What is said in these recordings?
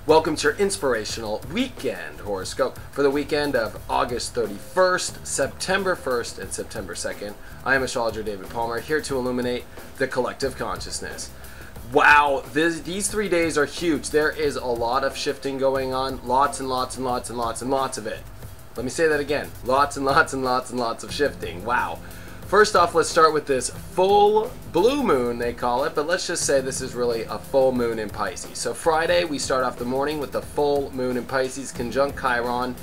Welcome to your Inspirational Weekend Horoscope for the weekend of August 31st, September 1st, and September 2nd. I am Astrologer David Palmer, here to illuminate the collective consciousness. Wow, these 3 days are huge. There is a lot of shifting going on, lots and lots and lots and lots and lots of it. Let me say that again, lots and lots and lots and lots of shifting. Wow. First off, let's start with this full blue moon, they call it, but let's just say this is really a full moon in Pisces. So Friday, we start off the morning with the full moon in Pisces, conjunct Chiron.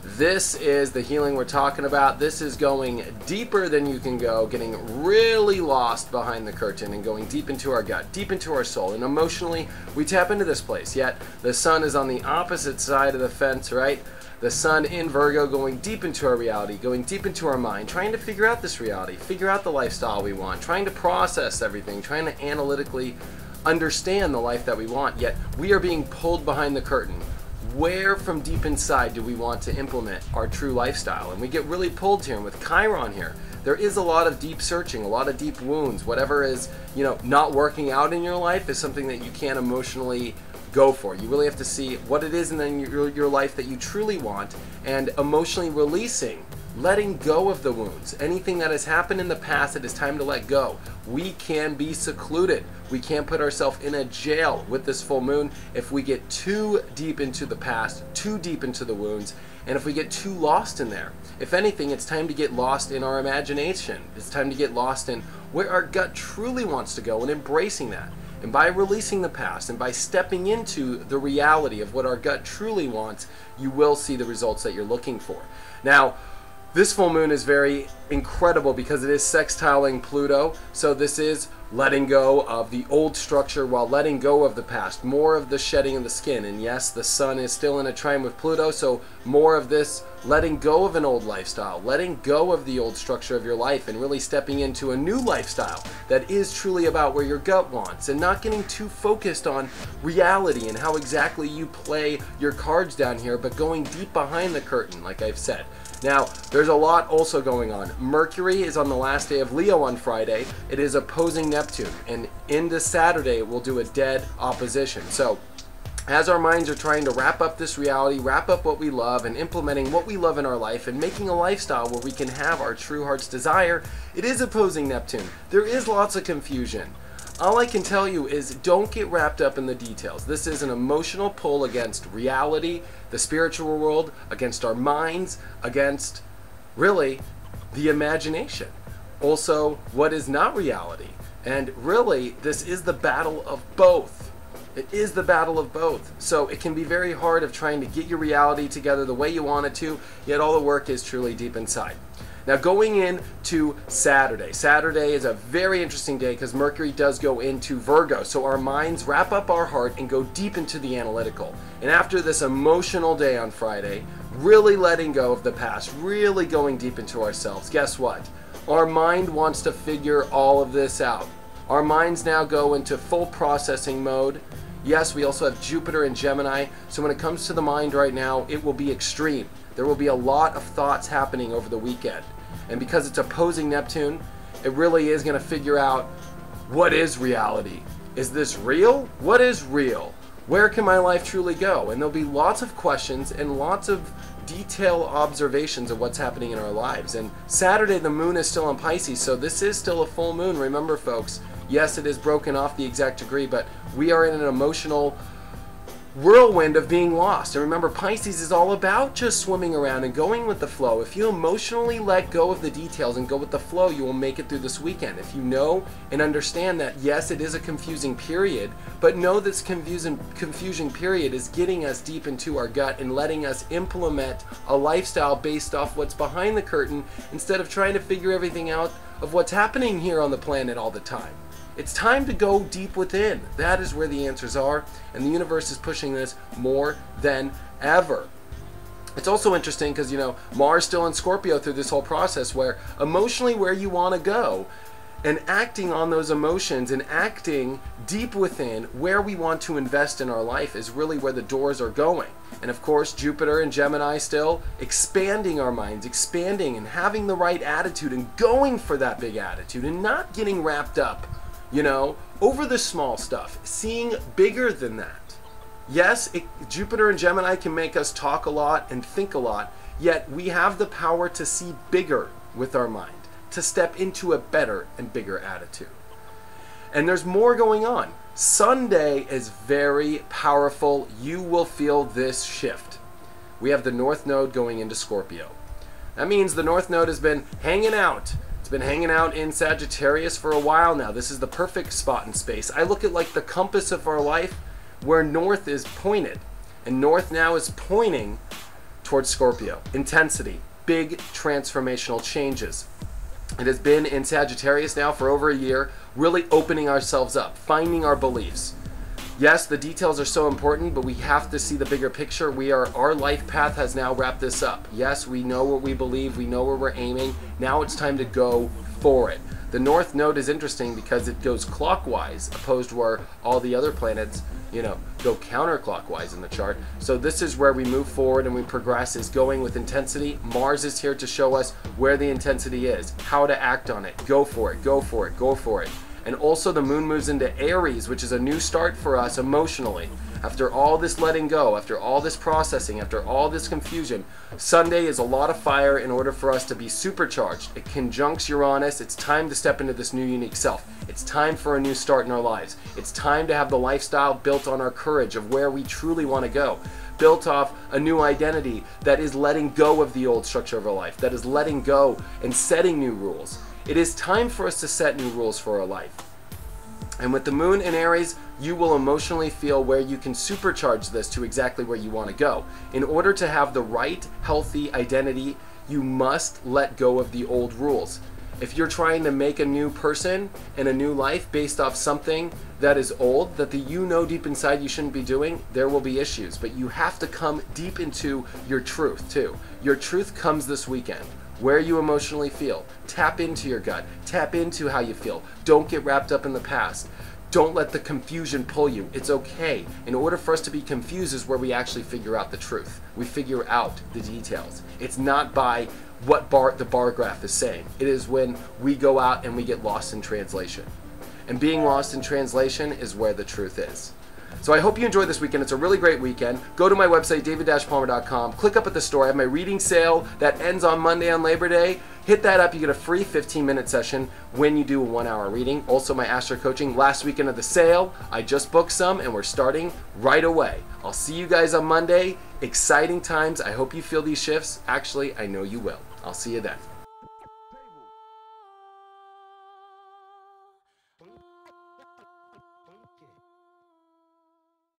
This is the healing we're talking about. This is going deeper than you can go, getting really lost behind the curtain and going deep into our gut, deep into our soul. And emotionally, we tap into this place, yet the sun is on the opposite side of the fence, right? The sun in Virgo, going deep into our reality, going deep into our mind, trying to figure out this reality, figure out the lifestyle we want, trying to process everything, trying to analytically understand the life that we want, yet we are being pulled behind the curtain. Where from deep inside do we want to implement our true lifestyle? And we get really pulled here, and with Chiron here, there is a lot of deep searching, a lot of deep wounds. Whatever is, not working out in your life is something that you can't emotionally go for. You really have to see what it is in your life that you truly want, and emotionally releasing, letting go of the wounds. Anything that has happened in the past, it is time to let go. We can be secluded. We can't put ourselves in a jail with this full moon if we get too deep into the past, too deep into the wounds, and if we get too lost in there. If anything, it's time to get lost in our imagination. It's time to get lost in where our gut truly wants to go and embracing that. And by releasing the past and by stepping into the reality of what our gut truly wants, you will see the results that you're looking for. Now, this full moon is very incredible because it is sextiling Pluto, so this is letting go of the old structure while letting go of the past, more of the shedding of the skin. And yes, the sun is still in a trine with Pluto, so more of this letting go of an old lifestyle, letting go of the old structure of your life, and really stepping into a new lifestyle that is truly about where your gut wants, and not getting too focused on reality and how exactly you play your cards down here, but going deep behind the curtain, like I've said. Now, there's a lot also going on. Mercury is on the last day of Leo on Friday. It is opposing Neptune, and into Saturday it will do a dead opposition. So, as our minds are trying to wrap up this reality, wrap up what we love, and implementing what we love in our life, and making a lifestyle where we can have our true heart's desire, it is opposing Neptune. There is lots of confusion. All I can tell you is don't get wrapped up in the details. This is an emotional pull against reality, the spiritual world, against our minds, against, really, the imagination. Also, what is not reality. And really, this is the battle of both. It is the battle of both. So it can be very hard of trying to get your reality together the way you want it to, yet all the work is truly deep inside. Now, going into Saturday. Saturday is a very interesting day because Mercury does go into Virgo. So our minds wrap up our heart and go deep into the analytical. And after this emotional day on Friday, really letting go of the past, really going deep into ourselves, guess what? Our mind wants to figure all of this out. Our minds now go into full processing mode. Yes, we also have Jupiter and Gemini. So when it comes to the mind right now, it will be extreme. There will be a lot of thoughts happening over the weekend. And because it's opposing Neptune, it really is going to figure out, what is reality? Is this real? What is real? Where can my life truly go? And there'll be lots of questions and lots of detailed observations of what's happening in our lives. And Saturday, the moon is still in Pisces, so this is still a full moon. Remember, folks, yes, it is broken off the exact degree, but we are in an emotional whirlwind of being lost. And remember, Pisces is all about just swimming around and going with the flow. If you emotionally let go of the details and go with the flow, you will make it through this weekend. If you know and understand that, yes, it is a confusing period, but know this confusion period is getting us deep into our gut and letting us implement a lifestyle based off what's behind the curtain instead of trying to figure everything out of what's happening here on the planet all the time. It's time to go deep within. That is where the answers are, and the universe is pushing this more than ever. It's also interesting because, Mars still in Scorpio through this whole process, where emotionally where you want to go and acting on those emotions and acting deep within where we want to invest in our life is really where the doors are going. And of course, Jupiter and Gemini still expanding our minds, expanding and having the right attitude and going for that big attitude and not getting wrapped up, over the small stuff, seeing bigger than that. Yes, Jupiter and Gemini can make us talk a lot and think a lot, yet we have the power to see bigger with our mind, to step into a better and bigger attitude. And there's more going on. Sunday is very powerful. You will feel this shift. We have the North Node going into Scorpio. That means the North Node has been hanging out. It's been hanging out in Sagittarius for a while now. This is the perfect spot in space. I look at like the compass of our life where North is pointed. And North now is pointing towards Scorpio. Intensity, big transformational changes. It has been in Sagittarius now for over a year, really opening ourselves up, finding our beliefs. Yes, the details are so important, but we have to see the bigger picture. Our life path has now wrapped this up. Yes, we know what we believe, we know where we're aiming. Now it's time to go for it. The North Node is interesting because it goes clockwise, opposed to where all the other planets, go counterclockwise in the chart. So this is where we move forward and we progress, is going with intensity. Mars is here to show us where the intensity is, how to act on it. Go for it, go for it, go for it. And also the moon moves into Aries, which is a new start for us emotionally. After all this letting go, after all this processing, after all this confusion, Sunday is a lot of fire in order for us to be supercharged. It conjuncts Uranus. It's time to step into this new unique self. It's time for a new start in our lives. It's time to have the lifestyle built on our courage of where we truly want to go. Built off a new identity that is letting go of the old structure of our life, that is letting go and setting new rules. It is time for us to set new rules for our life. And with the moon in Aries, you will emotionally feel where you can supercharge this to exactly where you want to go. In order to have the right, healthy identity, you must let go of the old rules. If you're trying to make a new person and a new life based off something that is old, that deep inside you shouldn't be doing, there will be issues. But you have to come deep into your truth too. Your truth comes this weekend. Where you emotionally feel. Tap into your gut. Tap into how you feel. Don't get wrapped up in the past. Don't let the confusion pull you. It's okay. In order for us to be confused is where we actually figure out the truth. We figure out the details. It's not by what the bar graph is saying. It is when we go out and we get lost in translation. And being lost in translation is where the truth is. So I hope you enjoyed this weekend. It's a really great weekend. Go to my website, david-palmer.com. Click up at the store. I have my reading sale that ends on Monday on Labor Day. Hit that up. You get a free 15-minute session when you do a 1-hour reading. Also, my Astro coaching last weekend of the sale. I just booked some, and we're starting right away. I'll see you guys on Monday. Exciting times. I hope you feel these shifts. Actually, I know you will. I'll see you then.